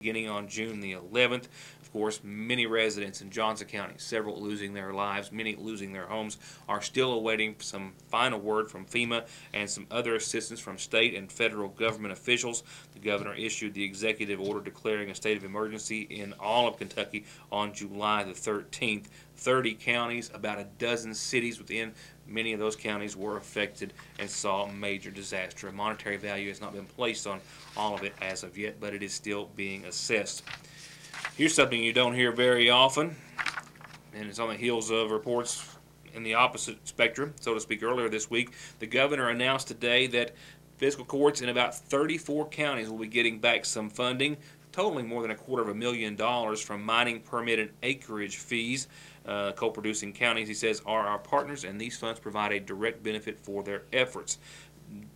beginning on June the 11th. Of course, many residents in Johnson County, several losing their lives, many losing their homes, are still awaiting some final word from FEMA and some other assistance from state and federal government officials. The governor issued the executive order declaring a state of emergency in all of Kentucky on July the 13th. 30 counties, about a dozen cities within many of those counties were affected and saw major disaster. A monetary value has not been placed on all of it as of yet, but it is still being assessed. Here's something you don't hear very often, and it's on the heels of reports in the opposite spectrum, so to speak. Earlier this week, the governor announced today that fiscal courts in about 34 counties will be getting back some funding, totaling more than $250,000 from mining permit and acreage fees. Coal-producing counties, he says, are our partners, and these funds provide a direct benefit for their efforts.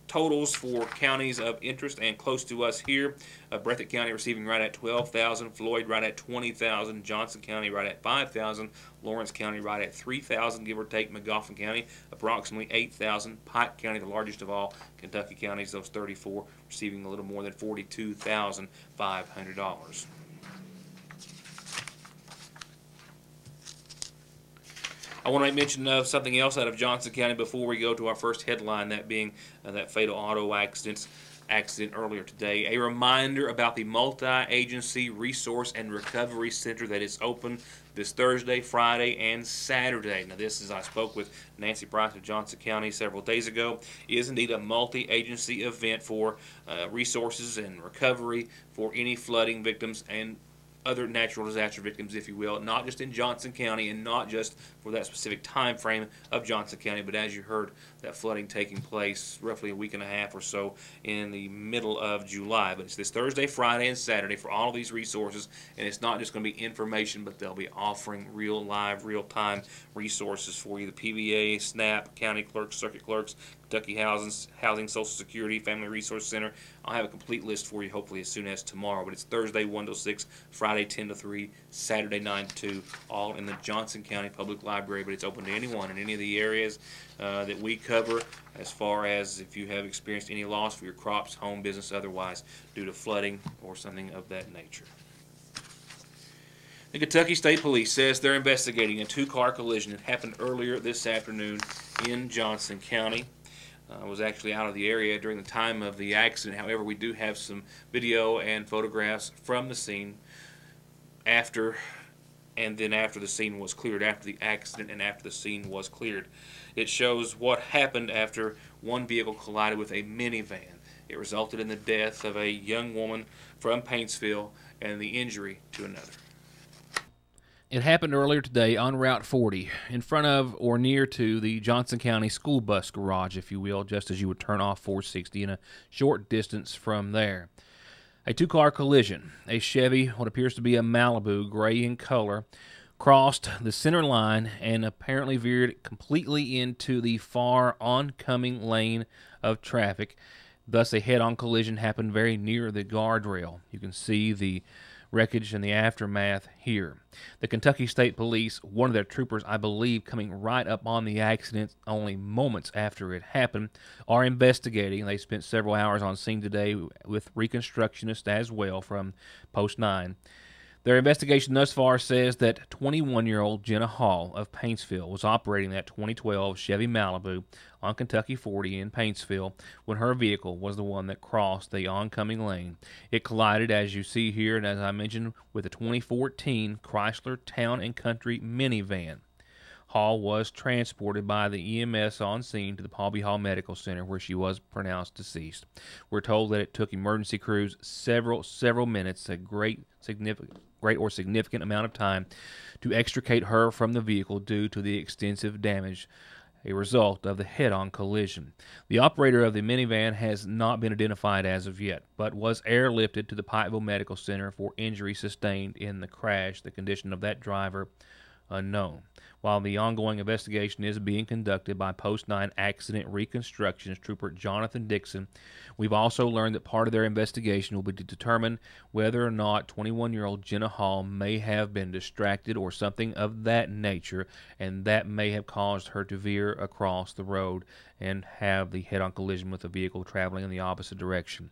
Totals for counties of interest and close to us here: Breathitt County receiving right at $12,000, Floyd right at $20,000, Johnson County right at $5,000, Lawrence County right at $3,000, give or take. Magoffin County approximately $8,000, Pike County, the largest of all Kentucky counties, those 34, receiving a little more than $42,500. I want to mention something else out of Johnson County before we go to our first headline, that being that fatal auto accident earlier today. A reminder about the Multi-Agency Resource and Recovery Center that is open this Thursday, Friday, and Saturday. Now, this, as I spoke with Nancy Price of Johnson County several days ago, is indeed a multi-agency event for resources and recovery for any flooding victims and other natural disaster victims, if you will, not just in Johnson County and not just for that specific time frame of Johnson County, but as you heard, that flooding taking place roughly a week and a half or so in the middle of July. But it's this Thursday, Friday, and Saturday for all of these resources, and it's not just going to be information, but they'll be offering real live, real-time resources for you. The PVA, SNAP, county clerks, circuit clerks, Kentucky Housing, Social Security, Family Resource Center. I'll have a complete list for you hopefully as soon as tomorrow, but it's Thursday 1 to 6, Friday 10 to 3, Saturday 9 to 2, all in the Johnson County Public Library, but it's open to anyone in any of the areas that we cover, as far as if you have experienced any loss for your crops, home, business, otherwise, due to flooding or something of that nature. The Kentucky State Police says they're investigating a two-car collision that happened earlier this afternoon in Johnson County. I was actually out of the area during the time of the accident. However, we do have some video and photographs from the scene after and then after the scene was cleared, after the accident and after the scene was cleared. It shows what happened after one vehicle collided with a minivan. It resulted in the death of a young woman from Paintsville and the injury to another. It happened earlier today on Route 40, in front of or near to the Johnson County school bus garage, if you will, just as you would turn off 460 in a short distance from there. A two-car collision. A Chevy, what appears to be a Malibu, gray in color, crossed the center line and apparently veered completely into the far oncoming lane of traffic. Thus, a head-on collision happened very near the guardrail. You can see the wreckage and the aftermath here. The Kentucky State Police, one of their troopers, I believe, coming right up on the accident only moments after it happened, are investigating. They spent several hours on scene today with reconstructionists as well from Post 9. Their investigation thus far says that 21-year-old Jenna Hall of Paintsville was operating that 2012 Chevy Malibu on Kentucky 40 in Paintsville when her vehicle was the one that crossed the oncoming lane. It collided, as you see here, and as I mentioned, with a 2014 Chrysler Town & Country minivan. Hall was transported by the EMS on scene to the Palby Hall Medical Center, where she was pronounced deceased. We're told that it took emergency crews several minutes, a great or significant amount of time, to extricate her from the vehicle due to the extensive damage, a result of the head-on collision. The operator of the minivan has not been identified as of yet, but was airlifted to the Pikeville Medical Center for injury sustained in the crash. The condition of that driver unknown. While the ongoing investigation is being conducted by Post 9 Accident Reconstructionist Trooper Jonathan Dixon, we've also learned that part of their investigation will be to determine whether or not 21-year-old Jenna Hall may have been distracted or something of that nature, and that may have caused her to veer across the road and have the head-on collision with a vehicle traveling in the opposite direction.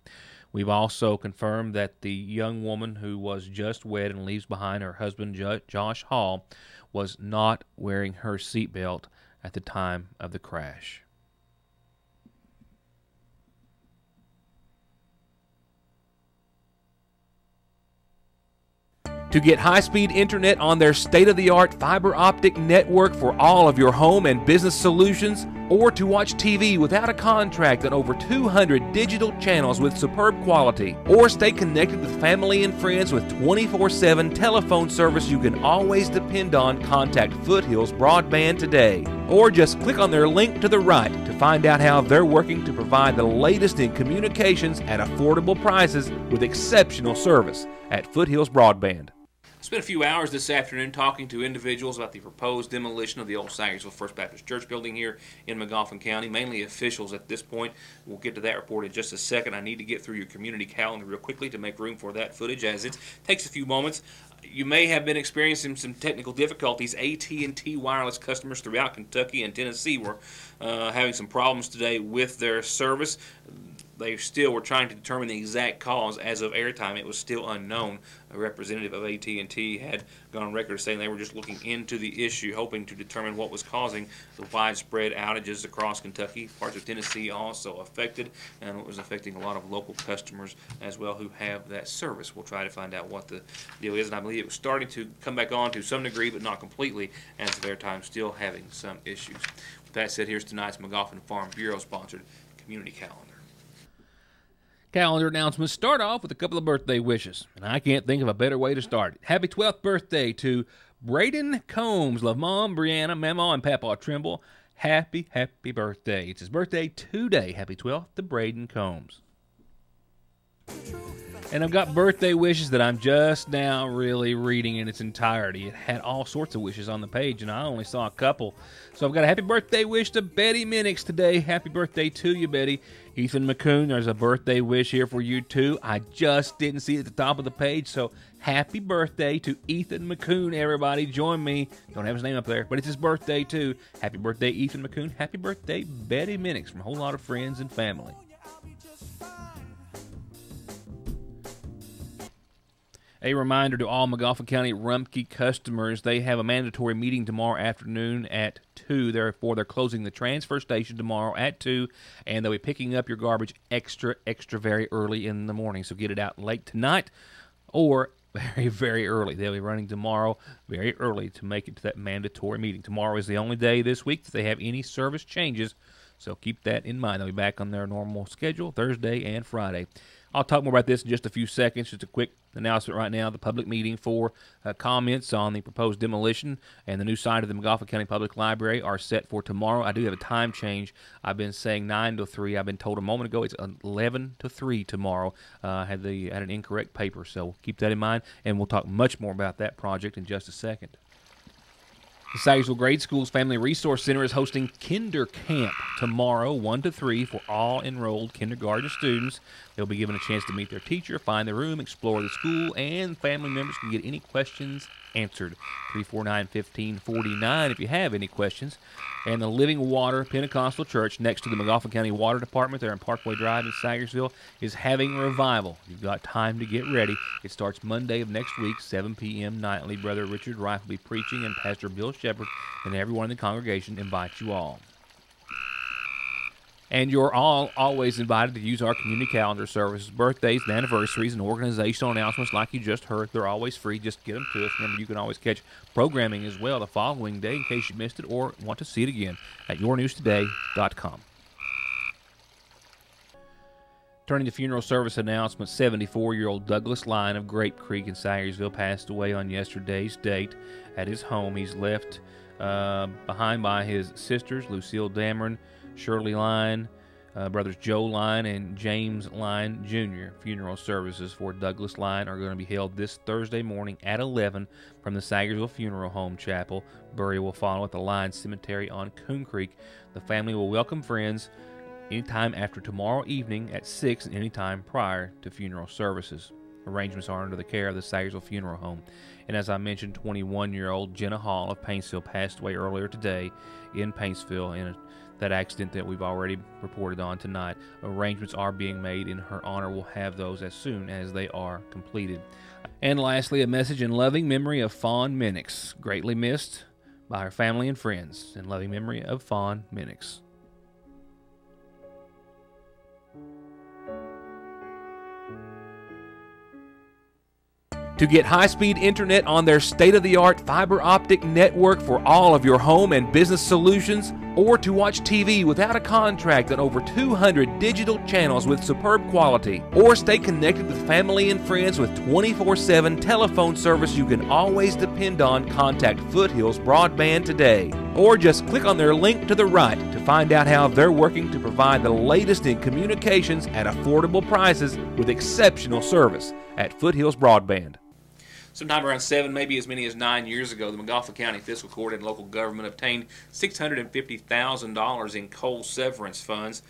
We've also confirmed that the young woman who was just wed and leaves behind her husband, Josh Hall, was not wearing her seatbelt at the time of the crash. To get high-speed internet on their state-of-the-art fiber optic network for all of your home and business solutions, or to watch TV without a contract on over 200 digital channels with superb quality, or stay connected with family and friends with 24/7 telephone service you can always depend on, contact Foothills Broadband today. Or just click on their link to the right to find out how they're working to provide the latest in communications at affordable prices with exceptional service at Foothills Broadband. Spent a few hours this afternoon talking to individuals about the proposed demolition of the old Sagersville First Baptist Church building here in Magoffin County, mainly officials at this point. We'll get to that report in just a second. I need to get through your community calendar real quickly to make room for that footage, as it takes a few moments. You may have been experiencing some technical difficulties. AT&T wireless customers throughout Kentucky and Tennessee were having some problems today with their service. They still were trying to determine the exact cause. As of airtime, it was still unknown. A representative of AT&T had gone on record saying they were just looking into the issue, hoping to determine what was causing the widespread outages across Kentucky. Parts of Tennessee also affected, and it was affecting a lot of local customers as well who have that service. We'll try to find out what the deal is, and I believe it was starting to come back on to some degree, but not completely, as of airtime, still having some issues. With that said, here's tonight's Magoffin Farm Bureau-sponsored community calendar. Calendar announcements start off with a couple of birthday wishes, and I can't think of a better way to start it. Happy 12th birthday to Braden Combs. Love Mom, Brianna, Mama, and Papa Trimble. Happy birthday. It's his birthday today. Happy 12th to Braden Combs. And I've got birthday wishes that I'm just now really reading in its entirety. It had all sorts of wishes on the page, and I only saw a couple. So I've got a happy birthday wish to Betty Minix today. Happy birthday to you, Betty. Ethan McCoon, there's a birthday wish here for you, too. I just didn't see it at the top of the page, so happy birthday to Ethan McCoon, everybody. Join me. Don't have his name up there, but it's his birthday, too. Happy birthday, Ethan McCoon. Happy birthday, Betty Minix, from a whole lot of friends and family. A reminder to all Magoffin County Rumpke customers, they have a mandatory meeting tomorrow afternoon at 2. Therefore, they're closing the transfer station tomorrow at 2, and they'll be picking up your garbage extra very early in the morning. So get it out late tonight or very early. They'll be running tomorrow very early to make it to that mandatory meeting. Tomorrow is the only day this week that they have any service changes, so keep that in mind. They'll be back on their normal schedule Thursday and Friday. I'll talk more about this in just a few seconds. Just a quick announcement right now. The public meeting for comments on the proposed demolition and the new site of the Magoffin County Public Library are set for tomorrow. I do have a time change. I've been saying 9 to 3. I've been told a moment ago it's 11 to 3 tomorrow. Had an incorrect paper, so keep that in mind, and we'll talk much more about that project in just a second. The Sagersville Grade School's Family Resource Center is hosting Kinder Camp tomorrow, 1 to 3, for all enrolled kindergarten students. They'll be given a chance to meet their teacher, find their room, explore the school, and family members can get any questions answered. 349-1549 if you have any questions. And the Living Water Pentecostal Church next to the Magoffin County Water Department there on Parkway Drive in Sagersville is having a revival. You've got time to get ready. It starts Monday of next week, 7 p.m. nightly. Brother Richard Reif will be preaching, and Pastor Bill Shepard and everyone in the congregation invite you all. And you're all always invited to use our community calendar services. Birthdays and anniversaries and organizational announcements like you just heard, they're always free. Just get them to us. Remember, you can always catch programming as well the following day in case you missed it or want to see it again at yournewstoday.com. Turning to funeral service announcements, 74-year-old Douglas Line of Grape Creek in Sagersville passed away on yesterday's date at his home. He's left behind by his sisters, Lucille Dameron, Shirley Line, brothers Joe Line, and James Line Jr. Funeral services for Douglas Line are going to be held this Thursday morning at 11 from the Sagersville Funeral Home Chapel. Burial will follow at the Line Cemetery on Coon Creek. The family will welcome friends anytime after tomorrow evening at 6 and anytime prior to funeral services. Arrangements are under the care of the Sagersville Funeral Home. And as I mentioned, 21-year-old Jenna Hall of Paintsville passed away earlier today in Paintsville in that accident that we've already reported on tonight. Arrangements are being made in her honor. We'll have those as soon as they are completed. And lastly, a message in loving memory of Fawn Minix, greatly missed by her family and friends. In loving memory of Fawn Minix. To get high-speed internet on their state-of-the-art fiber optic network for all of your home and business solutions, or to watch TV without a contract on over 200 digital channels with superb quality, or stay connected with family and friends with 24/7 telephone service you can always depend on, contact Foothills Broadband today. Or just click on their link to the right to find out how they're working to provide the latest in communications at affordable prices with exceptional service at Foothills Broadband. Sometime around 7, maybe as many as 9 years ago, the Montgomery County Fiscal Court and local government obtained $650,000 in coal severance funds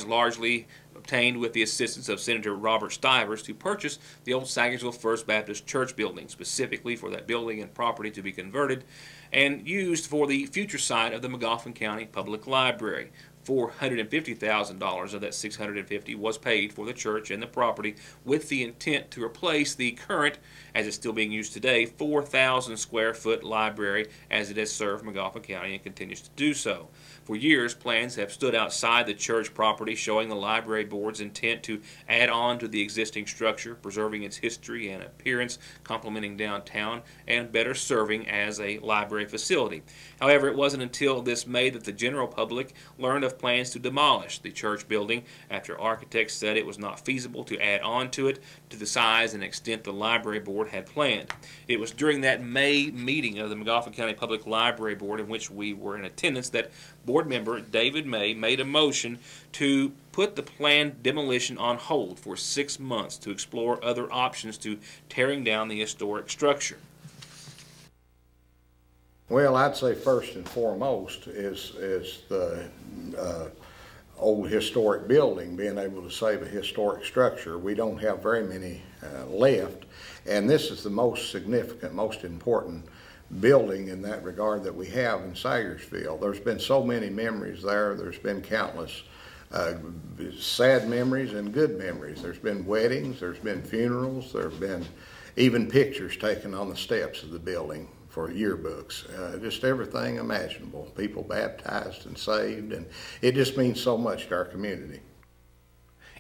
largely obtained with the assistance of Senator Robert Stivers to purchase the old Sagersville First Baptist Church building, specifically for that building and property to be converted and used for the future site of the Montgomery County Public Library. $450,000 of that $650,000 was paid for the church and the property with the intent to replace the current, as it's still being used today, 4,000 square foot library as it has served Montgomery County and continues to do so. For years, plans have stood outside the church property showing the library board's intent to add on to the existing structure, preserving its history and appearance, complementing downtown, and better serving as a library facility. However, it wasn't until this May that the general public learned of plans to demolish the church building after architects said it was not feasible to add on to it to the size and extent the library board had planned. It was during that May meeting of the Montgomery County Public Library Board, in which we were in attendance, that board member David May made a motion to put the planned demolition on hold for 6 months to explore other options to tearing down the historic structure. Well, I'd say first and foremost is the old historic building, being able to save a historic structure. We don't have very many left, and this is the most significant, most important building in that regard that we have in Sagersville. There's been so many memories there. There's been countless sad memories and good memories. There's been weddings, there's been funerals, there have been even pictures taken on the steps of the building for yearbooks, just everything imaginable. People baptized and saved, and it just means so much to our community.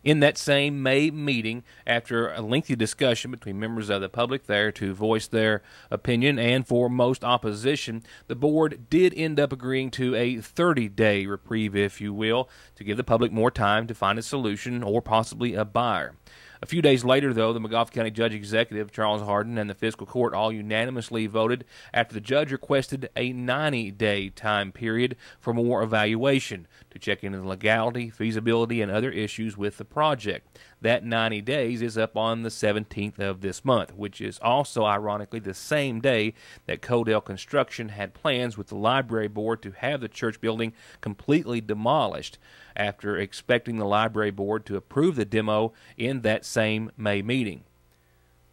In that same May meeting, after a lengthy discussion between members of the public there to voice their opinion and for most opposition, the board did end up agreeing to a 30-day reprieve, if you will, to give the public more time to find a solution or possibly a buyer. A few days later, though, the Montgomery County Judge Executive, Charles Hardin, and the Fiscal Court all unanimously voted after the judge requested a 90-day time period for more evaluation to check into the legality, feasibility, and other issues with the project. That 90 days is up on the 17th of this month, which is also, ironically, the same day that Codell Construction had plans with the library board to have the church building completely demolished, after expecting the library board to approve the demo in that same May meeting.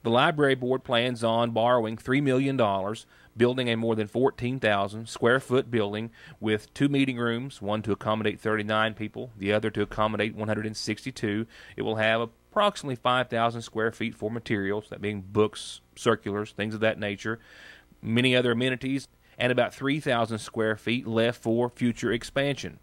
The library board plans on borrowing $3 million, building a more than 14,000 square foot building with 2 meeting rooms, one to accommodate 39 people, the other to accommodate 162. It will have approximately 5,000 square feet for materials, that being books, circulars, things of that nature, many other amenities, and about 3,000 square feet left for future expansion.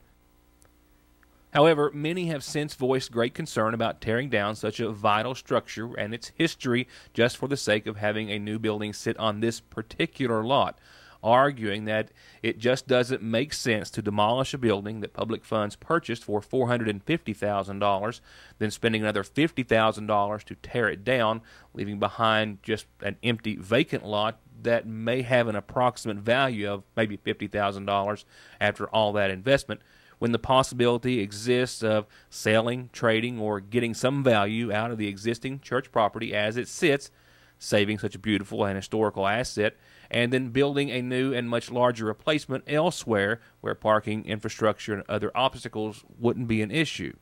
However, many have since voiced great concern about tearing down such a vital structure and its history just for the sake of having a new building sit on this particular lot, arguing that it just doesn't make sense to demolish a building that public funds purchased for $450,000, then spending another $50,000 to tear it down, leaving behind just an empty vacant lot that may have an approximate value of maybe $50,000 after all that investment, when the possibility exists of selling, trading, or getting some value out of the existing church property as it sits, saving such a beautiful and historical asset, and then building a new and much larger replacement elsewhere where parking, infrastructure, and other obstacles wouldn't be an issue.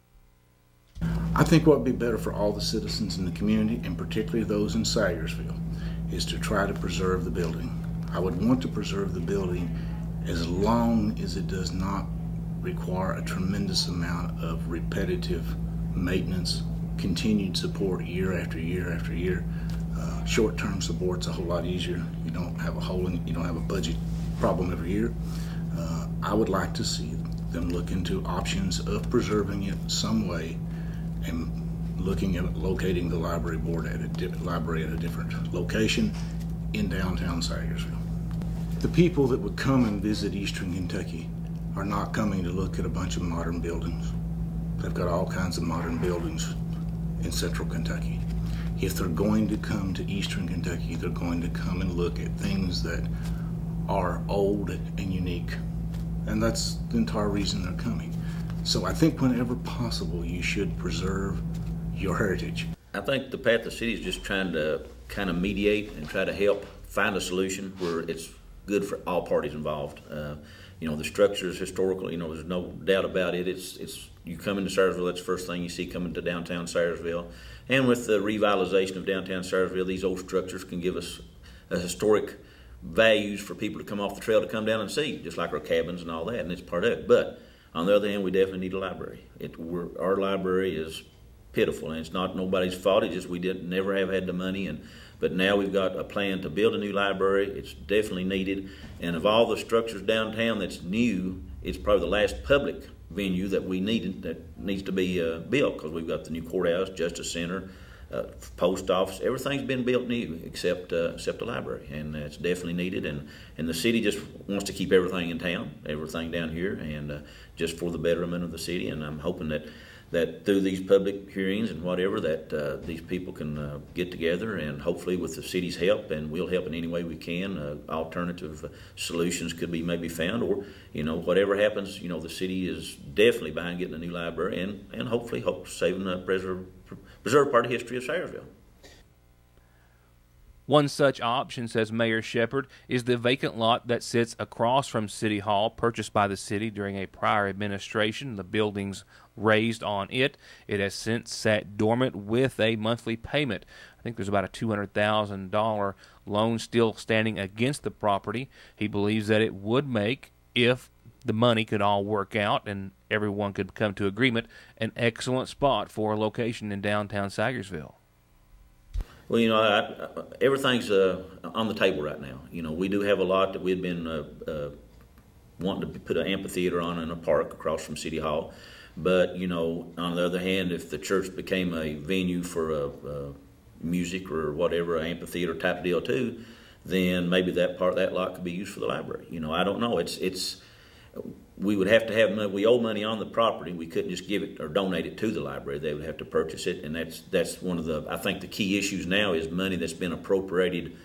I think what would be better for all the citizens in the community, and particularly those in Sayersville, is to try to preserve the building. I would want to preserve the building as long as it does not require a tremendous amount of repetitive maintenance, continued support year after year after year. Short-term support's a whole lot easier. You don't have a budget problem every year. I would like to see them look into options of preserving it some way and looking at locating the library board at a different location in downtown Sayersville. The people that would come and visit Eastern Kentucky are not coming to look at a bunch of modern buildings. They've got all kinds of modern buildings in central Kentucky. If they're going to come to Eastern Kentucky, they're going to come and look at things that are old and unique. And that's the entire reason they're coming. So I think whenever possible, you should preserve your heritage. I think the path the city is just trying to kind of mediate and try to help find a solution where it's good for all parties involved. The structure is historical. There's no doubt about it. It's you come into Sayersville, that's the first thing you see coming to downtown Sayersville. And with the revitalization of downtown Sayersville, these old structures can give us a historic values for people to come off the trail to come down and see, just like our cabins and all that, and it's part of it. But on the other hand, we definitely need a library. Our library is pitiful, and it's not nobody's fault. It's just we never have had the money, but now we've got a plan to build a new library. It's definitely needed, and of all the structures downtown that's new, it's probably the last public venue that we needed that needs to be built, because we've got the new courthouse, Justice Center, post office. Everything's been built new except the library, and it's definitely needed. And the city just wants to keep everything in town, everything down here, and just for the betterment of the city. And I'm hoping that through these public hearings and whatever, that these people can get together, and hopefully with the city's help, and we'll help in any way we can, alternative solutions could be maybe found, or whatever happens, the city is definitely behind getting a new library, and hopefully saving preserve part of the history of Sayersville. One such option, says Mayor Shepard, is the vacant lot that sits across from City Hall, purchased by the city during a prior administration. The building's raised on it. It has since sat dormant with a monthly payment. I think there's about a $200,000 loan still standing against the property. He believes that it would make, if the money could all work out and everyone could come to agreement, an excellent spot for a location in downtown Sayersville. Well, everything's on the table right now. We do have a lot that we've been wanting to put an amphitheater on in a park across from City Hall. But, on the other hand, if the church became a venue for music or whatever, an amphitheater type deal too, then maybe that lot could be used for the library. I don't know. We would have to have money. We owe money on the property. We couldn't just give it or donate it to the library. They would have to purchase it, and that's one of the, I think the key issues now is money that's been appropriated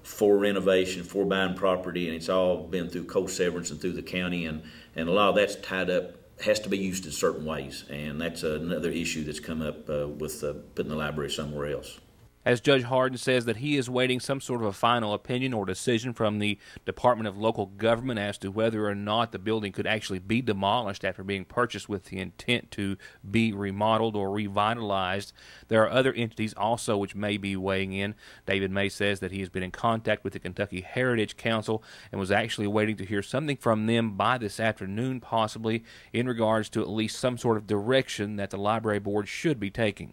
for renovation, for buying property, and it's all been through co-severance and through the county, and a lot of that's tied up, has to be used in certain ways, and that's another issue that's come up with putting the library somewhere else. As Judge Hardin says that he is waiting some sort of a final opinion or decision from the Department of Local Government as to whether or not the building could actually be demolished after being purchased with the intent to be remodeled or revitalized. There are other entities also which may be weighing in. David May says that he has been in contact with the Kentucky Heritage Council and was actually waiting to hear something from them by this afternoon, possibly, in regards to at least some sort of direction that the library board should be taking.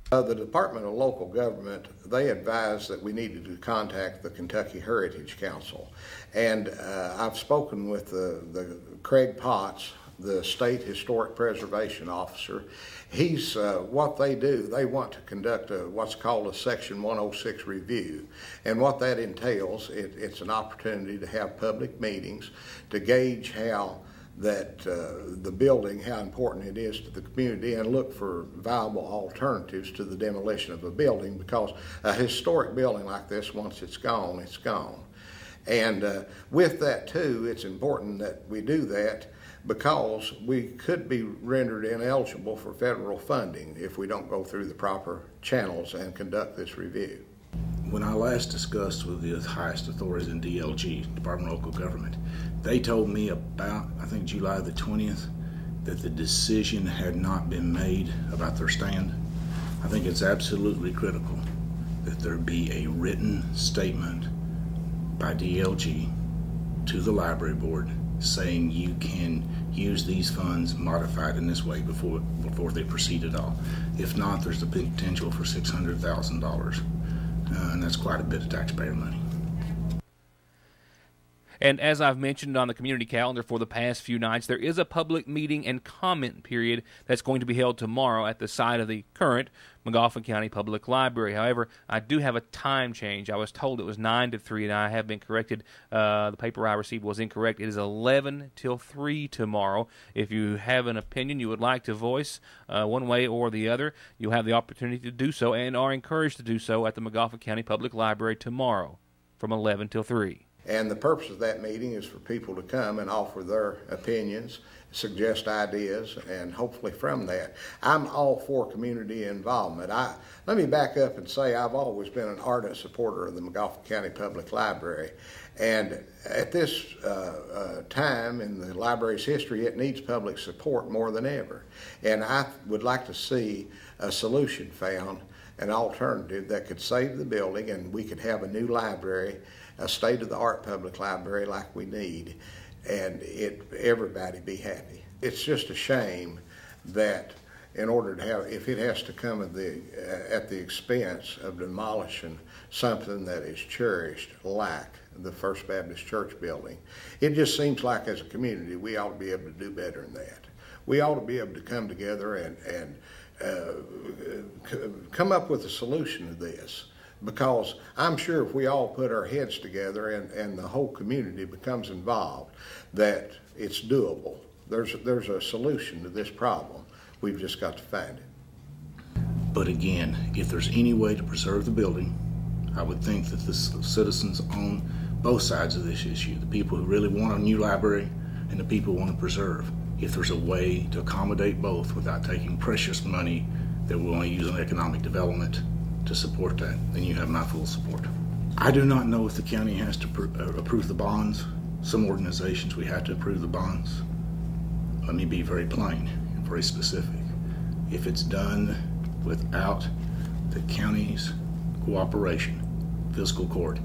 The Department of Local Government, they advised that we needed to contact the Kentucky Heritage Council. And I've spoken with the Craig Potts, the State Historic Preservation Officer. He's, what they do, they want to conduct what's called a Section 106 review. And what that entails, it's an opportunity to have public meetings to gauge how the building, how important it is to the community, and look for viable alternatives to the demolition of a building, because a historic building like this, once it's gone, it's gone. And with that too, it's important that we do that, because we could be rendered ineligible for federal funding if we don't go through the proper channels and conduct this review. When I last discussed with the highest authorities in DLG, Department of Local Government, they told me about, I think, July the 20th, that the decision had not been made about their stand, I think it's absolutely critical that there be a written statement by DLG to the library board saying you can use these funds modified in this way before they proceed at all. If not, there's the potential for $600,000, and that's quite a bit of taxpayer money. And as I've mentioned on the community calendar for the past few nights, there is a public meeting and comment period that's going to be held tomorrow at the site of the current Magoffin County Public Library. However, I do have a time change. I was told it was 9 to 3, and I have been corrected. The paper I received was incorrect. It is 11 till 3 tomorrow. If you have an opinion you would like to voice one way or the other, you'll have the opportunity to do so and are encouraged to do so at the Magoffin County Public Library tomorrow from 11 till 3. And the purpose of that meeting is for people to come and offer their opinions, suggest ideas, and hopefully from that. I'm all for community involvement. Let me back up and say I've always been an ardent supporter of the Magoffin County Public Library. And at this time in the library's history, it needs public support more than ever. And I would like to see a solution found, an alternative that could save the building, and we could have a new library, a state-of-the-art public library like we need, and everybody be happy. It's just a shame that in order to have, if it has to come at the expense of demolishing something that is cherished like the First Baptist Church building, it just seems like as a community we ought to be able to do better than that. We ought to be able to come together and come up with a solution to this. Because I'm sure if we all put our heads together and the whole community becomes involved, that it's doable. There's a solution to this problem. We've just got to find it. But again, if there's any way to preserve the building, I would think that the citizens on both sides of this issue, the people who really want a new library and the people who want to preserve, if there's a way to accommodate both without taking precious money that we'll only use on economic development to support that, then you have my full support. I do not know if the county has to approve the bonds. Some organizations we have to approve the bonds. Let me be very plain and very specific. If it's done without the county's cooperation, fiscal court,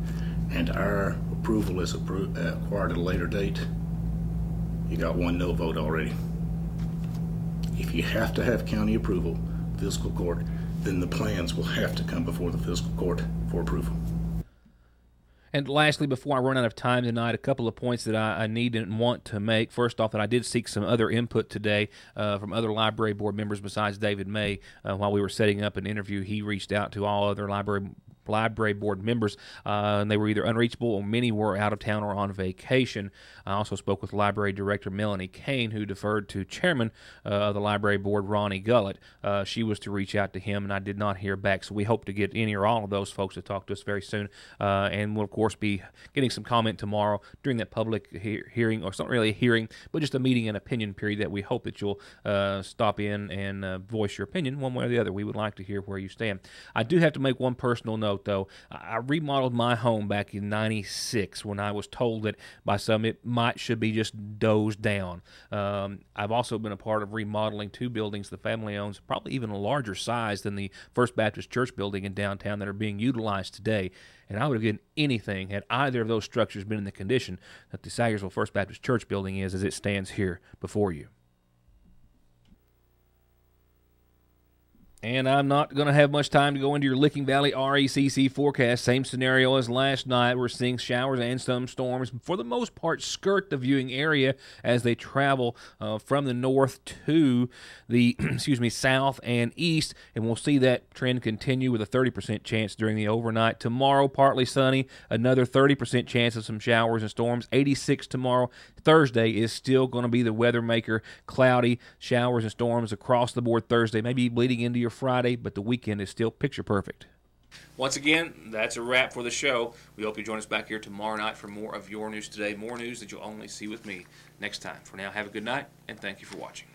and our approval is acquired at a later date, you got one no vote already. If you have to have county approval, fiscal court, then the plans will have to come before the fiscal court for approval. And lastly, before I run out of time tonight, a couple of points that I need and want to make. First off, that I did seek some other input today from other library board members besides David May. While we were setting up an interview, he reached out to all other library board members, and they were either unreachable or many were out of town or on vacation. I also spoke with Library Director Melanie Kane, who deferred to Chairman of the Library Board, Ronnie Gullett. She was to reach out to him, and I did not hear back, so we hope to get any or all of those folks to talk to us very soon, and we'll, of course, be getting some comment tomorrow during that public hearing, or it's not really a hearing, but just a meeting and opinion period that we hope that you'll stop in and voice your opinion one way or the other. We would like to hear where you stand. I do have to make one personal note, though. I remodeled my home back in '96 when I was told that by some it should be just dozed down. I've also been a part of remodeling two buildings the family owns, probably even a larger size than the First Baptist Church building in downtown that are being utilized today. And I would have given anything had either of those structures been in the condition that the Sagersville First Baptist Church building is as it stands here before you. And I'm not going to have much time to go into your Licking Valley RECC forecast. Same scenario as last night. We're seeing showers and some storms. For the most part, skirt the viewing area as they travel from the north to the south and east. And we'll see that trend continue with a 30% chance during the overnight. Tomorrow, partly sunny. Another 30% chance of some showers and storms. 86 tomorrow. Thursday is still going to be the weather maker. Cloudy, showers and storms across the board Thursday. Maybe bleeding into your Friday, but the weekend is still picture perfect. Once again, that's a wrap for the show. We hope you join us back here tomorrow night for more of Your News Today, more news that you'll only see with me next time. For now, have a good night, and thank you for watching.